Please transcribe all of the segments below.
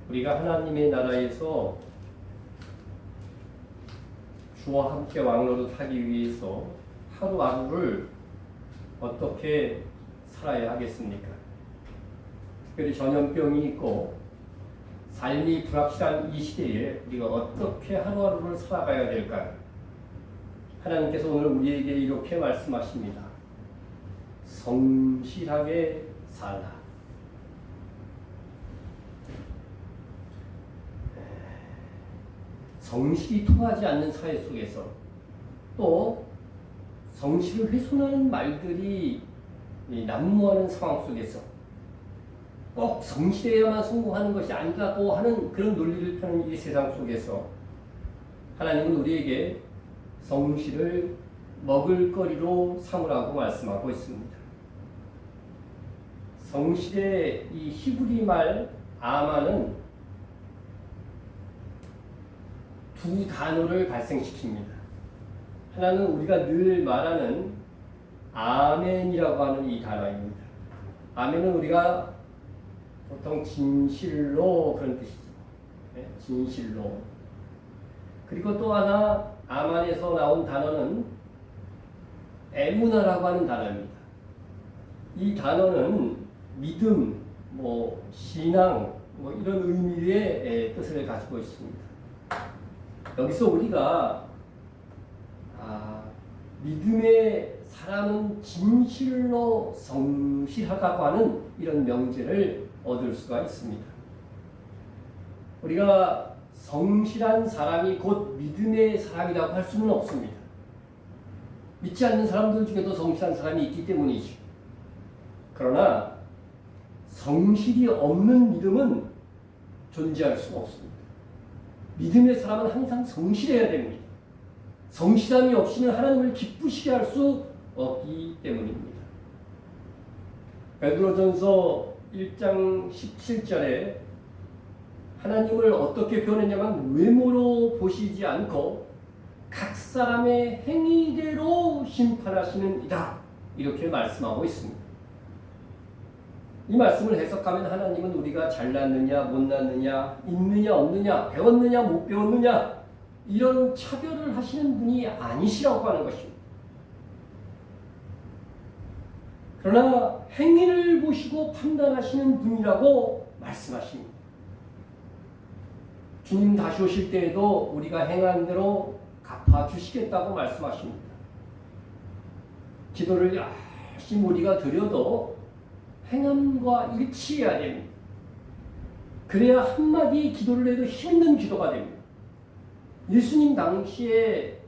우리가 하나님의 나라에서 주와 함께 왕노릇하기 위해서 하루하루를 어떻게 살아야 하겠습니까? 특별히 전염병이 있고 삶이 불확실한 이 시대에 우리가 어떻게 하루하루를 살아가야 될까요? 하나님께서 오늘 우리에게 이렇게 말씀하십니다. 성실하게 살라. 성실이 통하지 않는 사회 속에서 또 성실을 훼손하는 말들이 난무하는 상황 속에서 꼭 성실해야만 성공하는 것이 아니라고 하는 그런 논리를 펴는 이 세상 속에서 하나님은 우리에게 성실을 먹을거리로 삼으라고 말씀하고 있습니다. 성실의 이 히브리 말 아마는 두 단어를 발생시킵니다. 하나는 우리가 늘 말하는 아멘이라고 하는 이 단어입니다. 아멘은 우리가 보통 진실로 그런 뜻이죠. 네? 진실로. 그리고 또 하나 아멘에서 나온 단어는 에무나라고 하는 단어입니다. 이 단어는 믿음, 신앙, 이런 의미의 뜻을 가지고 있습니다. 여기서 우리가 믿음의 사람은 진실로 성실하다고 하는 이런 명제를 얻을 수가 있습니다. 우리가 성실한 사람이 곧 믿음의 사람이라고 할 수는 없습니다. 믿지 않는 사람들 중에도 성실한 사람이 있기 때문이죠. 그러나 성실이 없는 믿음은 존재할 수가 없습니다. 믿음의 사람은 항상 성실해야 됩니다. 성실함이 없이는 하나님을 기쁘시게 할 수 없기 때문입니다. 베드로전서 1장 17절에 하나님을 어떻게 표현했냐면 외모로 보시지 않고 각 사람의 행위대로 심판하시는 이다, 이렇게 말씀하고 있습니다. 이 말씀을 해석하면 하나님은 우리가 잘났느냐 못났느냐, 있느냐 없느냐, 배웠느냐 못 배웠느냐, 이런 차별을 하시는 분이 아니시라고 하는 것입니다. 그러나 행위를 보시고 판단하시는 분이라고 말씀하십니다. 주님 다시 오실 때에도 우리가 행한 대로 갚아주시겠다고 말씀하십니다. 기도를 열심히 우리가 드려도 행함과 일치해야 됩니다. 그래야 한마디 기도를 해도 힘있는 기도가 됩니다. 예수님 당시에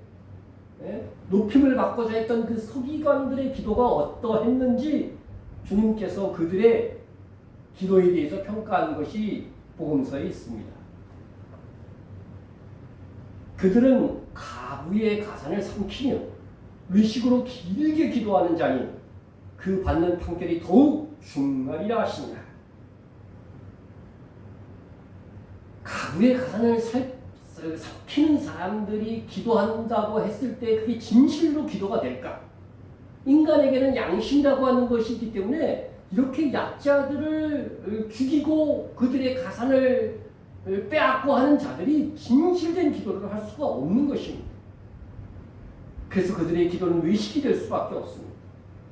높임을 받고자 했던 그 서기관들의 기도가 어떠했는지 주님께서 그들의 기도에 대해서 평가한 것이 복음서에 있습니다. 그들은 가부의 가산을 삼키며 외식으로 길게 기도하는 자니 그 받는 판결이 더욱 중하리라 하신다. 가부의 가산을 삼키는 사람들이 기도한다고 했을 때 그게 진실로 기도가 될까? 인간에게는 양심이라고 하는 것이 있기 때문에 이렇게 약자들을 죽이고 그들의 가산을 빼앗고 하는 자들이 진실된 기도를 할 수가 없는 것입니다. 그래서 그들의 기도는 외식이 될 수밖에 없습니다.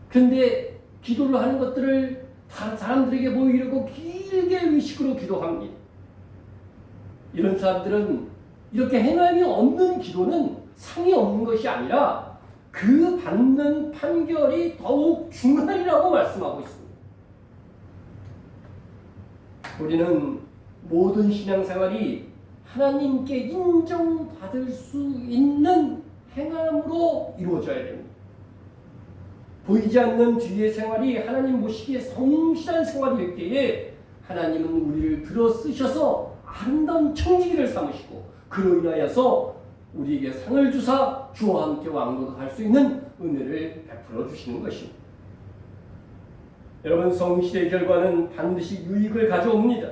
그런데 기도를 하는 것들을 다른 사람들에게 보이려고 길게 외식으로 기도합니다. 이런 사람들은 이렇게 행함이 없는 기도는 상이 없는 것이 아니라 그 받는 판결이 더욱 중하리라고 말씀하고 있습니다. 우리는 모든 신앙생활이 하나님께 인정받을 수 있는 행함으로 이루어져야 됩니다. 보이지 않는 뒤의 생활이 하나님 보시기에 성실한 생활일 때에 하나님은 우리를 들어 쓰셔서 아름다운 청지기를 삼으시고 그로 인하여서 우리에게 상을 주사 주와 함께 왕노릇할 수 있는 은혜를 베풀어 주시는 것입니다. 여러분, 성실의 결과는 반드시 유익을 가져옵니다.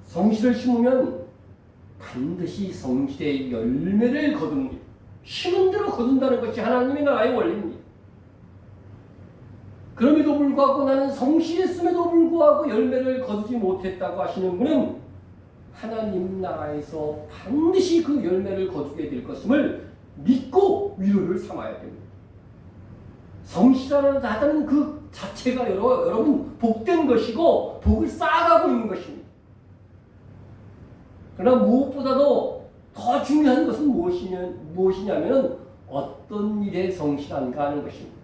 성실을 심으면 반드시 성실의 열매를 거둡니다. 심은 대로 거둔다는 것이 하나님의 나라의 원리입니다. 그럼에도 불구하고 나는 성실했음에도 불구하고 열매를 거두지 못했다고 하시는 분은 하나님 나라에서 반드시 그 열매를 거두게 될 것임을 믿고 위로를 삼아야 됩니다. 성실하다는 그 자체가 여러분 복된 것이고 복을 쌓아가고 있는 것입니다. 그러나 무엇보다도 더 중요한 것은 무엇이냐면 어떤 일에 성실한가 하는 것입니다.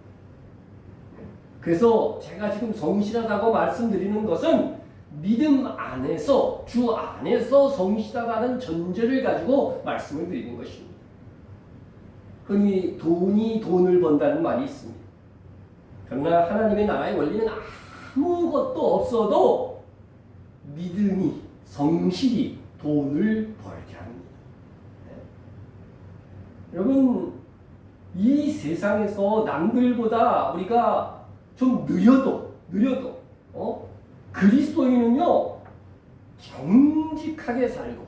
그래서 제가 지금 성실하다고 말씀드리는 것은 믿음 안에서 주 안에서 성실하다는 전제를 가지고 말씀을 드리는 것입니다. 흔히 돈이 돈을 번다는 말이 있습니다. 그러나 하나님의 나라의 원리는 아무것도 없어도 믿음이 성실히 돈을 벌게 합니다. 네. 여러분 이 세상에서 남들보다 우리가 좀 느려도 그리스도인은요 정직하게 살고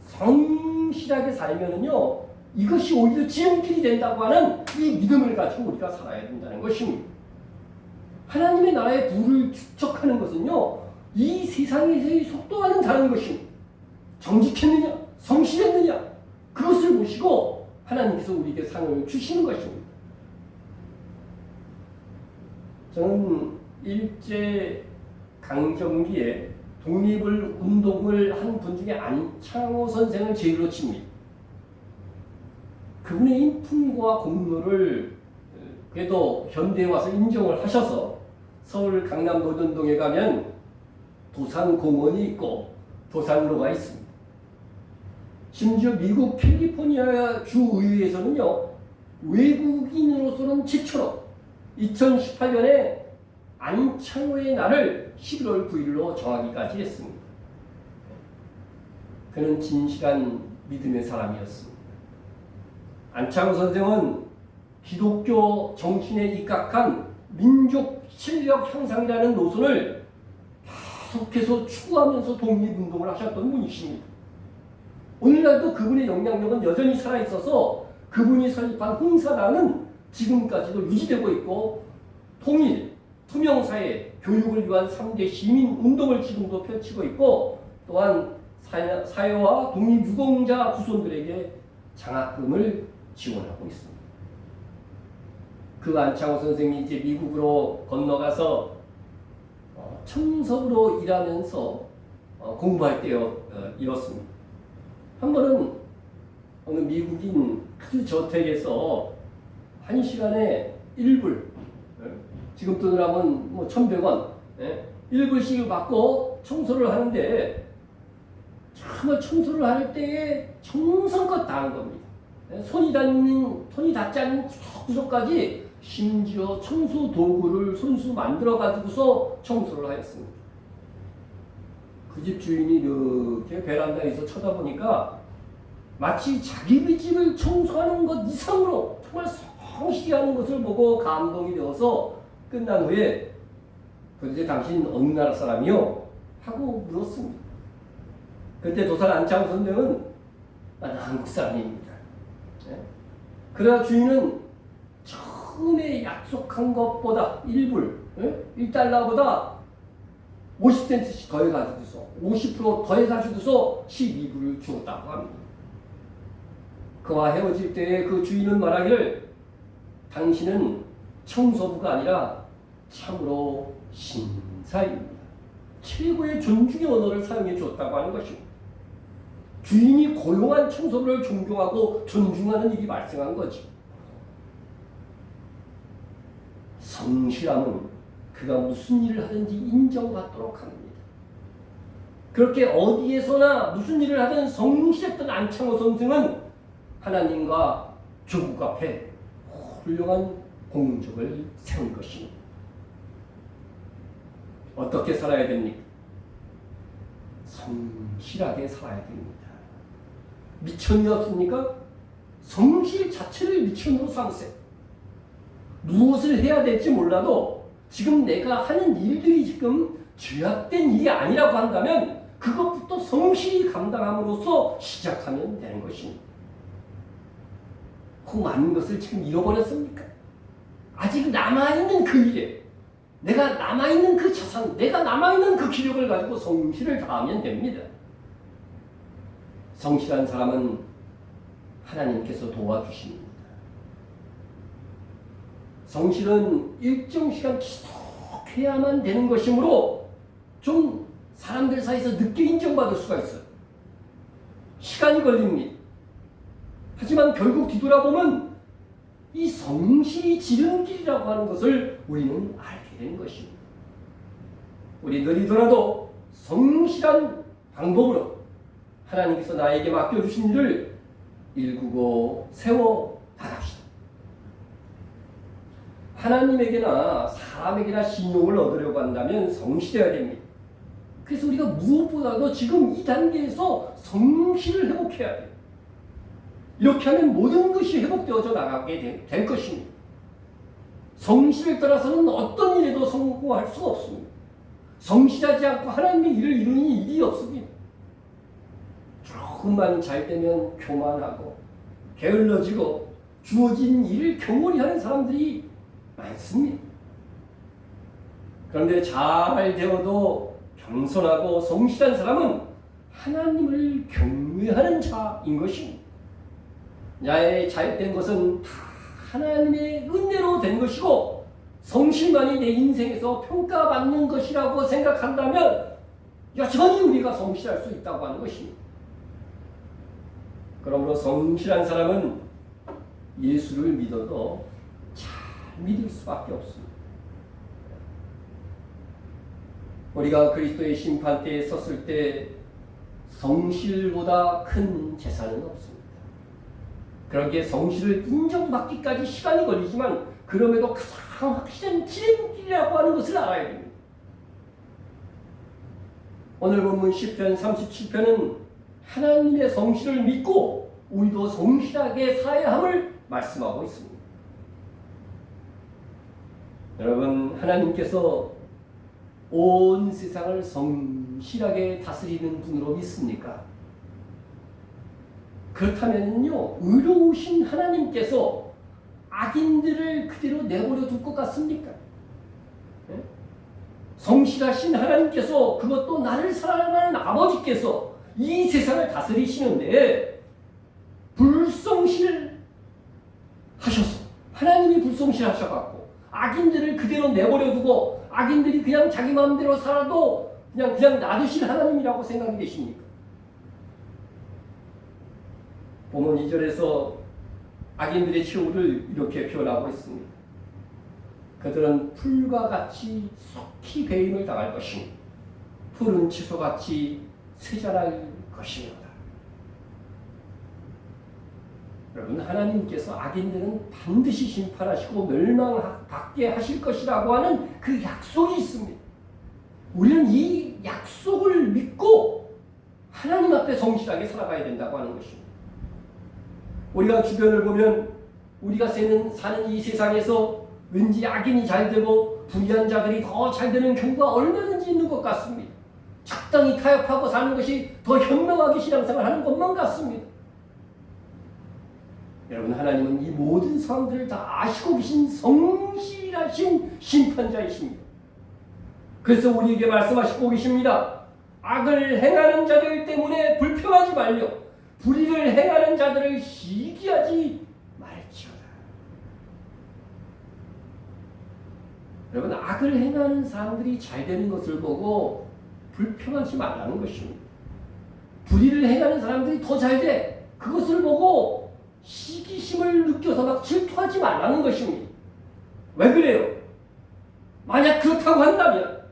성실하게 살면은요 이것이 오히려 지름길이 된다고 하는 이 믿음을 가지고 우리가 살아야 된다는 것입니다. 하나님의 나라의 부를 축적하는 것은요 이 세상에서의 속도와는 다른 것입니다. 정직했느냐 성실했느냐 그것을 보시고 하나님께서 우리에게 상을 주시는 것입니다. 저는 일제 강점기에 독립을 운동을 한 분 중에 안창호 선생을 제일로 칩니다. 그분의 인품과 공로를 그래도 현대에 와서 인정을 하셔서 서울 강남 노전동에 가면 도산공원이 있고 도산로가 있습니다. 심지어 미국 캘리포니아 주의회에서는요 외국인으로서는 최초로 2018년에 안창호의 날을 11월 9일로 정하기까지 했습니다. 그는 진실한 믿음의 사람이었습니다. 안창호 선생은 기독교 정신에 입각한 민족 실력 향상이라는 노선을 계속해서 추구하면서 독립운동을 하셨던 분이십니다. 오늘날도 그분의 영향력은 여전히 살아있어서 그분이 설립한 흥사단은 지금까지도 유지되고 있고 통일, 투명사회, 교육을 위한 3대 시민운동을 지금도 펼치고 있고 또한 사회와 독립유공자 후손들에게 장학금을 지원하고 있습니다. 그 안창호 선생이 이제 미국으로 건너가서 청석으로 일하면서 공부할 때였습니다. 한 번은 어느 미국인 큰 저택에서 1시간에 1불, 지금 돈으로 하면 뭐 1,100원, 1불씩을 받고 청소를 하는데 정말 청소를 할 때에 정성껏 다한 겁니다. 손이 닿지 않는 구석까지 심지어 청소 도구를 손수 만들어 가지고서 청소를 하였습니다. 그 집 주인이 이렇게 베란다에서 쳐다보니까 마치 자기 집을 청소하는 것 이상으로 정말 성실히 하는 것을 보고 감동이 되어서 끝난 후에 도대체 당신 어느 나라 사람이요? 하고 물었습니다. 그때 도산 안창호 선생은 나는 한국 사람입니다. 그러나 주인은 처음에 약속한 것보다 1불, 1달러보다 50센트씩 더해가지고서 50% 더해가지고서 12불을 주었다고 합니다. 그와 헤어질 때에 그 주인은 말하기를 당신은 청소부가 아니라 참으로 신사입니다. 최고의 존중의 언어를 사용해 줬다고 하는 것입니다. 주인이 고용한 청소부를 존경하고 존중하는 일이 발생한 거지. 성실함은 그가 무슨 일을 하든지 인정받도록 합니다. 그렇게 어디에서나 무슨 일을 하든 성실했던 안창호 선생은 하나님과 조국 앞에 훌륭한 공적을 세운 것입니다. 어떻게 살아야 됩니까? 성실하게 살아야 됩니다. 미천이었습니까? 성실 자체를 미천으로 삼으세요. 무엇을 해야 될지 몰라도 지금 내가 하는 일들이 지금 죄악된 일이 아니라고 한다면 그것부터 성실히 감당함으로써 시작하면 되는 것입니다. 그 많은 것을 지금 잃어버렸습니까? 아직 남아있는 그 일에 내가 남아있는 그 자산, 내가 남아있는 그 기력을 가지고 성실을 다하면 됩니다. 성실한 사람은 하나님께서 도와주십니다. 성실은 일정 시간 지속해야만 되는 것이므로 좀 사람들 사이에서 늦게 인정받을 수가 있어요. 시간이 걸립니다. 하지만 결국 뒤돌아보면 이 성실이 지름길이라고 하는 것을 우리는 알게 되는 것입니다. 우리 느리더라도 성실한 방법으로 하나님께서 나에게 맡겨주신 일을 일구고 세워 나갑시다. 하나님에게나 사람에게나 신용을 얻으려고 한다면 성실해야 됩니다. 그래서 우리가 무엇보다도 지금 이 단계에서 성실을 회복해야 돼요. 이렇게 하면 모든 것이 회복되어져 나가게 될 것입니다. 성실을 따라서는 어떤 일에도 성공할 수가 없습니다. 성실하지 않고 하나님의 일을 이루는 일이 없습니다. 조금만 잘 되면 교만하고 게을러지고 주어진 일을 경홀히 하는 사람들이 많습니다. 그런데 잘 되어도 겸손하고 성실한 사람은 하나님을 경외하는 자인 것입니다. 나의 잘된 것은 다 하나님의 은혜로 된 것이고 성실만이 내 인생에서 평가받는 것이라고 생각한다면 여전히 우리가 성실할 수 있다고 하는 것입니다. 그러므로 성실한 사람은 예수를 믿어도 잘 믿을 수밖에 없습니다. 우리가 그리스도의 심판대에 섰을 때 성실보다 큰 재산은 없습니다. 그러기에 성실을 인정받기까지 시간이 걸리지만 그럼에도 가장 확실한 지름길이라고 하는 것을 알아야 됩니다. 오늘 본문 시편 37편은 하나님의 성실을 믿고 우리도 성실하게 살아야 함을 말씀하고 있습니다. 여러분, 하나님께서 온 세상을 성실하게 다스리는 분으로 믿습니까? 그렇다면요, 의로우신 하나님께서 악인들을 그대로 내버려 둘 것 같습니까? 네? 성실하신 하나님께서, 그것도 나를 사랑하는 아버지께서 이 세상을 다스리시는데 불성실하셔서, 하나님이 불성실하셔갖고 악인들을 그대로 내버려 두고 악인들이 그냥 자기 마음대로 살아도 그냥 놔두실 하나님이라고 생각이 되십니까? 본문 2절에서 악인들의 최후를 이렇게 표현하고 있습니다. 그들은 풀과 같이 속히 배임을 당할 것이니 푸른 채소같이 쇠잔할 것이니라. 여러분, 하나님께서 악인들은 반드시 심판하시고 멸망받게 하실 것이라고 하는 그 약속이 있습니다. 우리는 이 약속을 믿고 하나님 앞에 성실하게 살아가야 된다고 하는 것입니다. 우리가 주변을 보면 우리가 사는 이 세상에서 왠지 악인이 잘 되고 불의한 자들이 더 잘 되는 경우가 얼마든지 있는 것 같습니다. 적당히 타협하고 사는 것이 더 현명하게 신앙생활 하는 것만 같습니다. 여러분, 하나님은 이 모든 상황들을 다 아시고 계신 성실하신 심판자이십니다. 그래서 우리에게 말씀하시고 계십니다. 악을 행하는 자들 때문에 불평하지 말려 불의를 행하는 자들을 시기하지 말지어다. 여러분, 악을 행하는 사람들이 잘 되는 것을 보고 불평하지 말라는 것입니다. 불의를 행하는 사람들이 더 잘 돼. 그것을 보고 시기심을 느껴서 막 질투하지 말라는 것입니다. 왜 그래요? 만약 그렇다고 한다면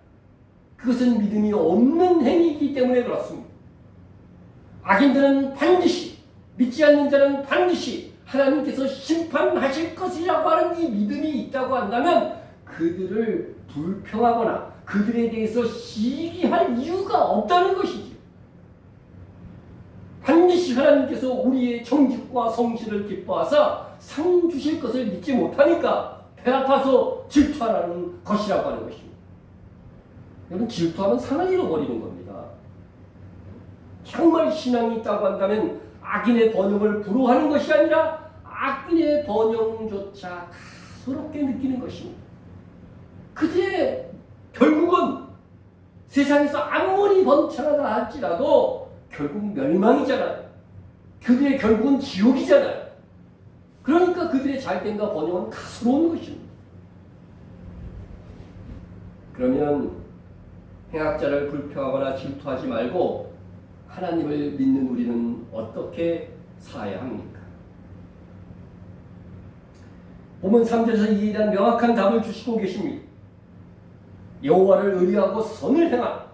그것은 믿음이 없는 행위이기 때문에 그렇습니다. 악인들은 반드시, 믿지 않는 자는 반드시 하나님께서 심판하실 것이라고 하는 이 믿음이 있다고 한다면 그들을 불평하거나 그들에 대해서 시기할 이유가 없다는 것이지. 반드시 하나님께서 우리의 정직과 성실을 기뻐하사 상 주실 것을 믿지 못하니까 배 아파서 질투하라는 것이라고 하는 것입니다. 여러분, 질투하면 상을 잃어버리는 겁니다. 정말 신앙이 있다고 한다면 악인의 번영을 부러워하는 것이 아니라 악인의 번영조차 가소롭게 느끼는 것입니다. 그들의 결국은 세상에서 아무리 번창하다 할지라도 결국 멸망이잖아요. 그들의 결국은 지옥이잖아요. 그러니까 그들의 잘됨과 번영은 가스로운 것입니다. 그러면 행악자를 불평하거나 질투하지 말고 하나님을 믿는 우리는 어떻게 살아야 합니까? 본문 3절에서 이에 대한 명확한 답을 주시고 계십니다. 여호와를 의뢰하고 선을 행하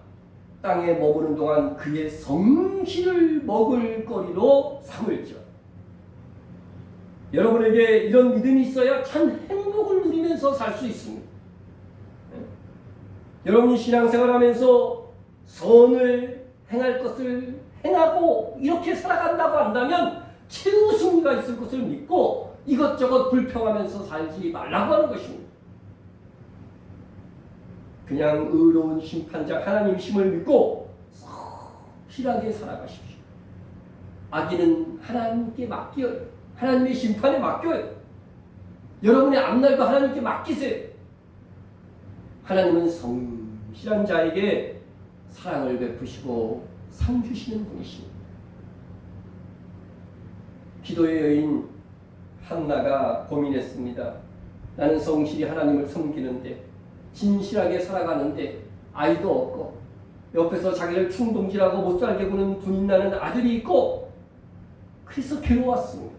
땅에 머무는 동안 그의 성실을 먹을 거리로 삼을지어다. 여러분에게 이런 믿음이 있어야 참 행복을 누리면서 살 수 있습니다. 여러분이 신앙생활하면서 선을 행할 것을 행하고 이렇게 살아간다고 한다면 최후 승리가 있을 것을 믿고 이것저것 불평하면서 살지 말라고 하는 것입니다. 그냥 의로운 심판자 하나님심을 믿고 성실하게 살아가십시오. 악인은 하나님께 맡겨요. 하나님의 심판에 맡겨요. 여러분의 앞날도 하나님께 맡기세요. 하나님은 성실한 자에게 사랑을 베푸시고 상 주시는 분이십니다. 기도의 여인 한나가 고민했습니다. 나는 성실히 하나님을 섬기는데 진실하게 살아가는데 아이도 없고 옆에서 자기를 충동질하고 못살게 구는 분인나는 아들이 있고 그래서 괴로웠습니다.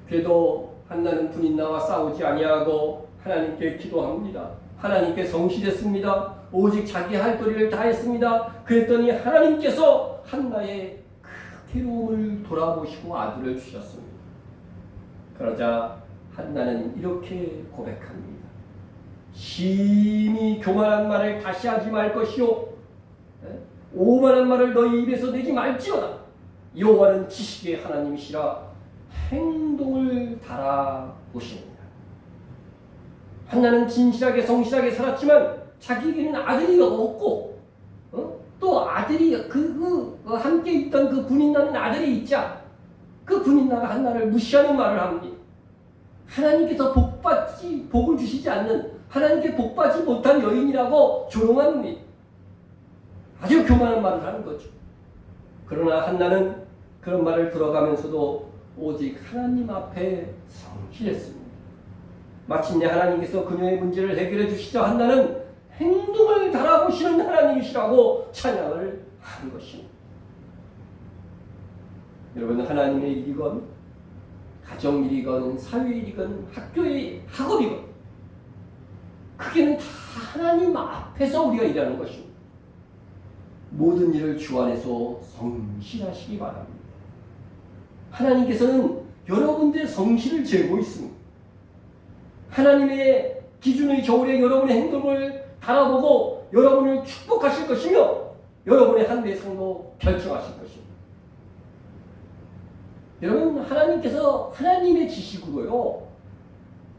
그래도 한나는 분인나와 싸우지 아니하고 하나님께 기도합니다. 하나님께 성실했습니다. 오직 자기 할 도리를 다했습니다. 그랬더니 하나님께서 한나의 그 괴로움을 돌아보시고 아들을 주셨습니다. 그러자 한나는 이렇게 고백합니다. 심히 교만한 말을 다시 하지 말 것이요 오만한 말을 너희 입에서 내지 말지어다. 여호와는 지식의 하나님이시라 행동을 달아보십니다. 한나는 진실하게 성실하게 살았지만 자기에게는 아들이 없고 또 아들이 함께 있던 그 분인나는 아들이 있자 그 분인나가 한나를 무시하는 말을 합니다. 하나님께서 복을 주시지 않는 하나님께 복받지 못한 여인이라고 조롱합니다. 아주 교만한 말을 하는 거죠. 그러나 한나는 그런 말을 들어가면서도 오직 하나님 앞에 성실했습니다. 마침내 하나님께서 그녀의 문제를 해결해 주시자 한나는 행동을 달아보시는 하나님이시라고 찬양을 한 것입니다. 여러분, 하나님의 일이건 가정일이건 사회일이건 학교의 학업이건 그게는 다 하나님 앞에서 우리가 일하는 것입니다. 모든 일을 주 안에서 성실하시기 바랍니다. 하나님께서는 여러분들의 성실을 재고 있습니다. 하나님의 기준의 저울에 여러분의 행동을 달아보고 여러분을 축복하실 것이며 여러분의 한대의 상도 결정하실 것입니다. 여러분, 하나님께서 하나님의 지식으로요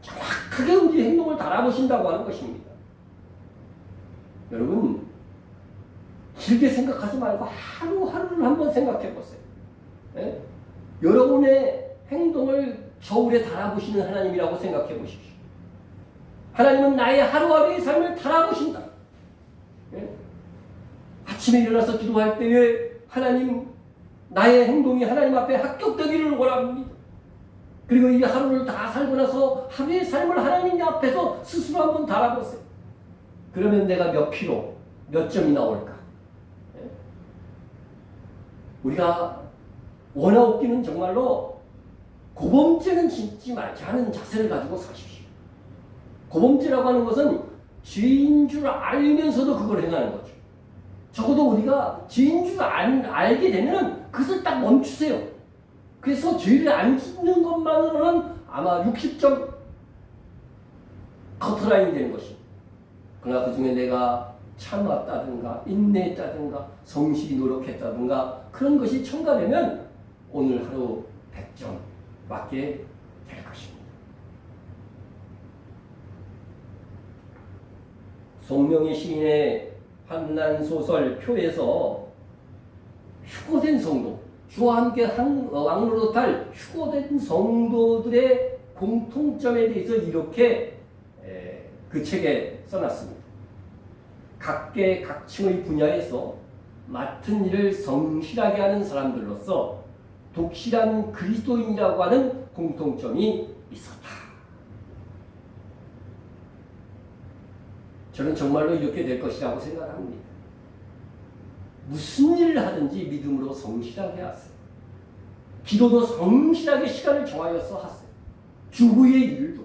정확하게 우리 행동을 달아보신다고 하는 것입니다. 여러분, 길게 생각하지 말고 하루하루를 한번 생각해 보세요. 예? 여러분의 행동을 저울에 달아보시는 하나님이라고 생각해 보십시오. 하나님은 나의 하루하루의 삶을 달아보신다. 예? 아침에 일어나서 기도할 때에 하나님, 나의 행동이 하나님 앞에 합격되기를 원합니다. 그리고 이 하루를 다 살고 나서 하루의 삶을 하나님 앞에서 스스로 한번 달아보세요. 그러면 내가 몇 킬로, 몇 점이 나올까? 예? 우리가 원하옵기는 정말로 고범죄는 짓지 말자 하는 자세를 가지고 사십시오. 고범죄라고 하는 것은 죄인 줄 알면서도 그걸 행하는 거죠. 적어도 우리가 죄인 줄 알게 되면 그것을 딱 멈추세요. 그래서 죄를 안 짓는 것만으로는 아마 60점 커트라인이 되는 것입니다. 그러나 그 중에 내가 참았다든가 인내했다든가 성실히 노력했다든가 그런 것이 첨가되면 오늘 하루 100점 맞게 될 것입니다. 송명희 시인의 환난소설 표에서 휴고된 성도, 주와 함께 왕노릇할 휴고된 성도들의 공통점에 대해서 이렇게 그 책에 써놨습니다. 각계 각층의 분야에서 맡은 일을 성실하게 하는 사람들로서 독실한 그리스도인이라고 하는 공통점이 있었다. 저는 정말로 이렇게 될 것이라고 생각합니다. 무슨 일을 하든지 믿음으로 성실하게 하세요. 기도도 성실하게 시간을 정하여서 하세요. 주부의 일도,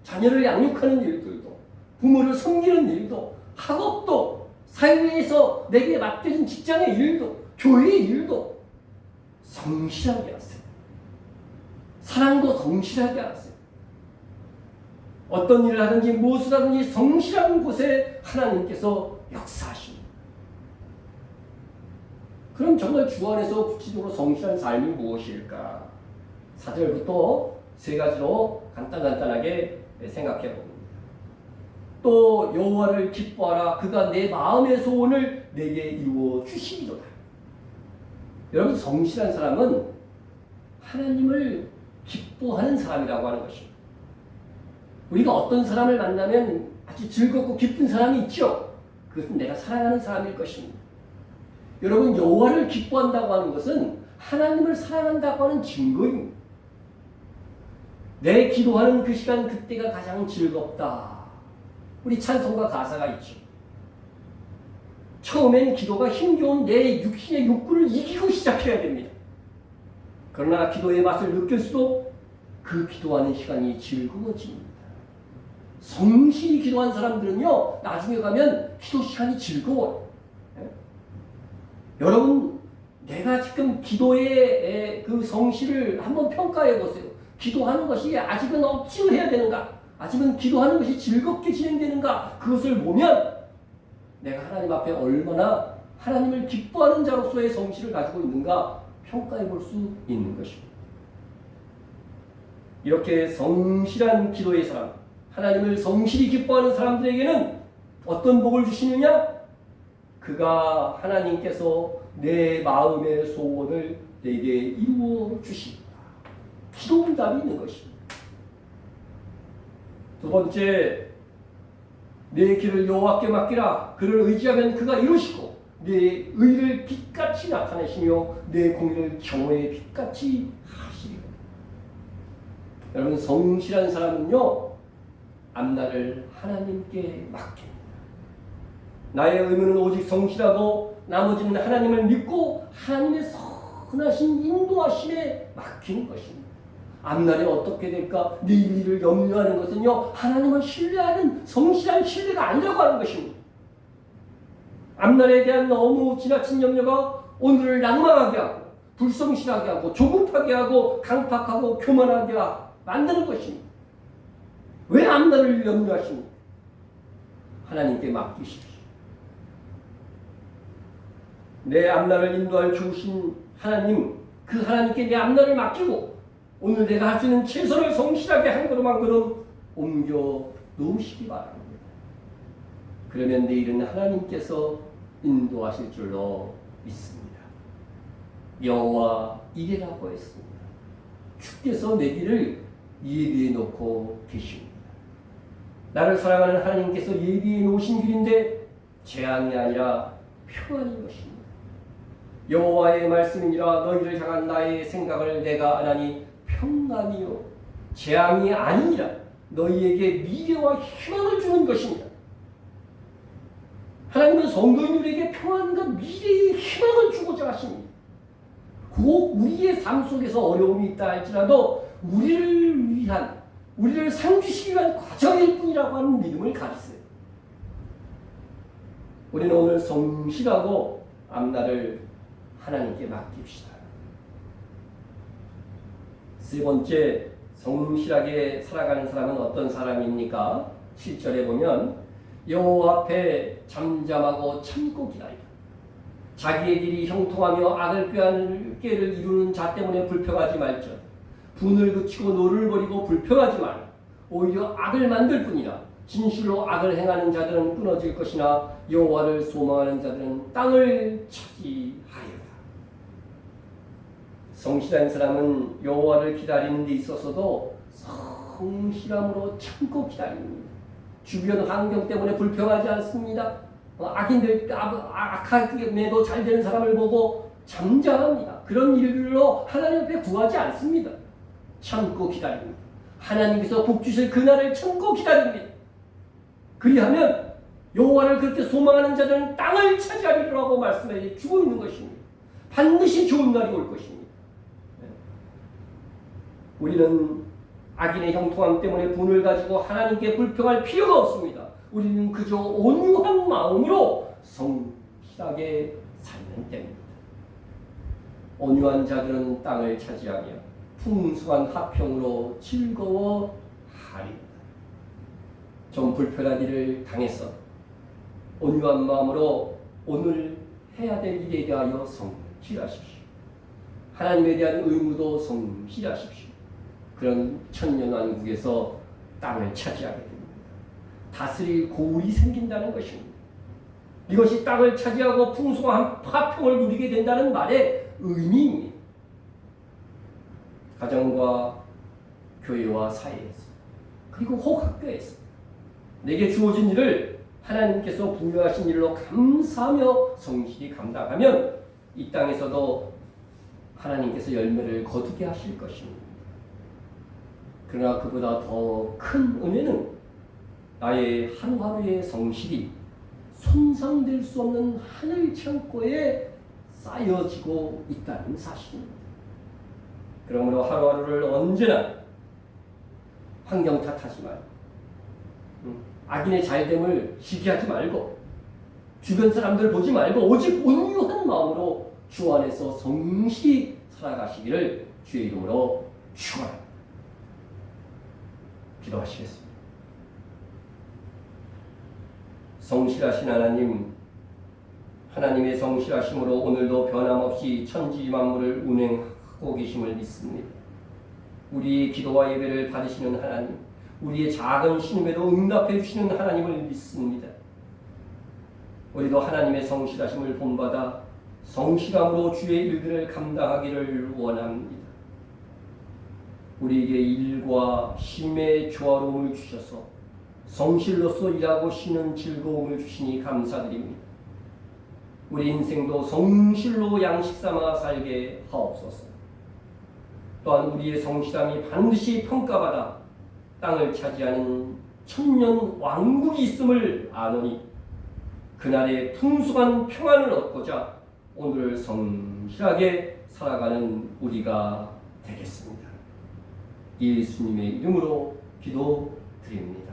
자녀를 양육하는 일들도, 부모를 섬기는 일도, 학업도, 사회에서 내게 맡겨진 직장의 일도, 교회의 일도 성실하게 하세요. 사랑도 성실하게 하세요. 어떤 일을 하든지 무엇을 하든지 성실한 곳에 하나님께서 역사하십니다. 그럼 정말 주 안에서 구체적으로 성실한 삶이 무엇일까? 4절부터 세 가지로 간단하게 생각해 봅니다. 또 여호와를 기뻐하라. 그가 내 마음의 소원을 내게 이루어 주시리로다. 여러분, 성실한 사람은 하나님을 기뻐하는 사람이라고 하는 것입니다. 우리가 어떤 사람을 만나면 아주 즐겁고 기쁜 사람이 있죠. 그것은 내가 사랑하는 사람일 것입니다. 여러분, 여호와를 기뻐한다고 하는 것은 하나님을 사랑한다고 하는 증거입니다. 내 기도하는 그 시간, 그때가 가장 즐겁다. 우리 찬송가 가사가 있죠. 처음엔 기도가 힘겨운 내 육신의 욕구를 이기고 시작해야 됩니다. 그러나 기도의 맛을 느낄수록 그 기도하는 시간이 즐거워집니다. 성실히 기도한 사람들은요, 나중에 가면 기도 시간이 즐거워요. 여러분, 내가 지금 기도의 그 성실을 한번 평가해 보세요. 기도하는 것이 아직은 억지로 해야 되는가? 아직은 기도하는 것이 즐겁게 진행되는가? 그것을 보면 내가 하나님 앞에 얼마나 하나님을 기뻐하는 자로서의 성실을 가지고 있는가 평가해 볼 수 있는 것입니다. 이렇게 성실한 기도의 사람, 하나님을 성실히 기뻐하는 사람들에게는 어떤 복을 주시느냐? 그가 하나님께서 내 마음의 소원을 내게 이루어 주십니다. 기도 응답이 있는 것입니다. 두 번째, 내 길을 여호와께 맡기라. 그를 의지하면 그가 이루시고 내 의를 빛같이 나타내시며 내 공의를 경외의 빛같이 하시리라. 여러분, 성실한 사람은요, 앞날을 하나님께 맡깁니다. 나의 의무는 오직 성실하고 나머지는 하나님을 믿고 하나님의 선하신 인도하심에 맡기는 것입니다. 앞날에 어떻게 될까? 내일을 염려하는 것은요, 하나님을 신뢰하는 성실한 신뢰가 아니라고 하는 것입니다. 앞날에 대한 너무 지나친 염려가 오늘을 낭망하게 하고 불성실하게 하고 조급하게 하고 강팍하고 교만하게 만드는 것입니다. 왜 앞날을 염려하십니까? 하나님께 맡기십시오. 내 앞날을 인도할 주신 하나님, 그 하나님께 내 앞날을 맡기고 오늘 내가 할 수 있는 최선을 성실하게 한 걸음 한 걸음 옮겨 놓으시기 바랍니다. 그러면 내일은 하나님께서 인도하실 줄로 믿습니다. 여호와 이레라고 했습니다. 주께서 내 길을 예비해 놓고 계십니다. 나를 사랑하는 하나님께서 예비해 놓으신 길인데 재앙이 아니라 평안인 것입니다. 여호와의 말씀이니라. 너희를 향한 나의 생각을 내가 아나니 평안이요 재앙이 아니니라. 너희에게 미래와 희망을 주는 것입니다. 하나님은 성도인들에게 평안과 미래의 희망을 주고자 하십니다. 꼭 우리의 삶 속에서 어려움이 있다 할지라도 우리를 상주시기 위한 과정일 뿐이라고 하는 믿음을 가지세요. 우리는 오늘 성실하고 앞날을 하나님께 맡깁시다. 세 번째, 성실하게 살아가는 사람은 어떤 사람입니까? 7절에 보면 여호와 앞에 잠잠하고 참고 기다리라. 자기의 길이 형통하며 악을 꾀하는 꾀를 이루는 자 때문에 불평하지 말지어다. 분을 그치고 노를 버리고 불평하지 말라. 오히려 악을 만들 뿐이라. 진실로 악을 행하는 자들은 끊어질 것이나 여호와를 소망하는 자들은 땅을 차지하리라. 성실한 사람은 여호와를 기다리는 데 있어서도 성실함으로 참고 기다립니다. 주변 환경 때문에 불평하지 않습니다. 악인들, 악하게도 잘 되는 사람을 보고 잠잠합니다. 그런 일들로 하나님 앞에 구하지 않습니다. 참고 기다립니다. 하나님께서 복 주실 그날을 참고 기다립니다. 그리하면 여호와를 그렇게 소망하는 자들은 땅을 차지하리라고 말씀해 주고 있는 것입니다. 반드시 좋은 날이 올 것입니다. 우리는 악인의 형통함 때문에 분을 가지고 하나님께 불평할 필요가 없습니다. 우리는 그저 온유한 마음으로 성실하게 살면 됩니다. 온유한 자들은 땅을 차지하며 풍성한 화평으로 즐거워하리이다. 좀 불편한 일을 당해서 온유한 마음으로 오늘 해야 될 일에 대하여 성실하십시오. 하나님에 대한 의무도 성실하십시오. 그런 천년왕국에서 땅을 차지하게 됩니다. 다스릴 고울이 생긴다는 것입니다. 이것이 땅을 차지하고 풍성한 화평을 누리게 된다는 말의 의미입니다. 가정과 교회와 사회에서 그리고 혹 학교에서 내게 주어진 일을 하나님께서 부여하신 일로 감사하며 성실히 감당하면 이 땅에서도 하나님께서 열매를 거두게 하실 것입니다. 그러나 그보다 더 큰 은혜는 나의 하루하루의 성실이 손상될 수 없는 하늘 창고에 쌓여지고 있다는 사실입니다. 그러므로 하루하루를 언제나 환경 탓하지 말고 악인의 잘됨을 시기하지 말고 주변 사람들 보지 말고 오직 온유한 마음으로 주 안에서 성실히 살아가시기를 주의 이름으로 축원합니다. 기도하시겠습니다. 성실하신 하나님, 하나님의 성실하심으로 오늘도 변함없이 천지 만물을 운행하고 계심을 믿습니다. 우리의 기도와 예배를 받으시는 하나님, 우리의 작은 신음에도 응답해 주시는 하나님을 믿습니다. 우리도 하나님의 성실하심을 본받아 성실함으로 주의 일들을 감당하기를 원합니다. 우리에게 일과 쉼의 조화로움을 주셔서 성실로서 일하고 쉬는 즐거움을 주시니 감사드립니다. 우리 인생도 성실로 양식 삼아 살게 하옵소서. 또한 우리의 성실함이 반드시 평가받아 땅을 차지하는 천년 왕국이 있음을 아노니 그날의 풍성한 평안을 얻고자 오늘 성실하게 살아가는 우리가 되겠습니다. 예수님의 이름으로 기도드립니다.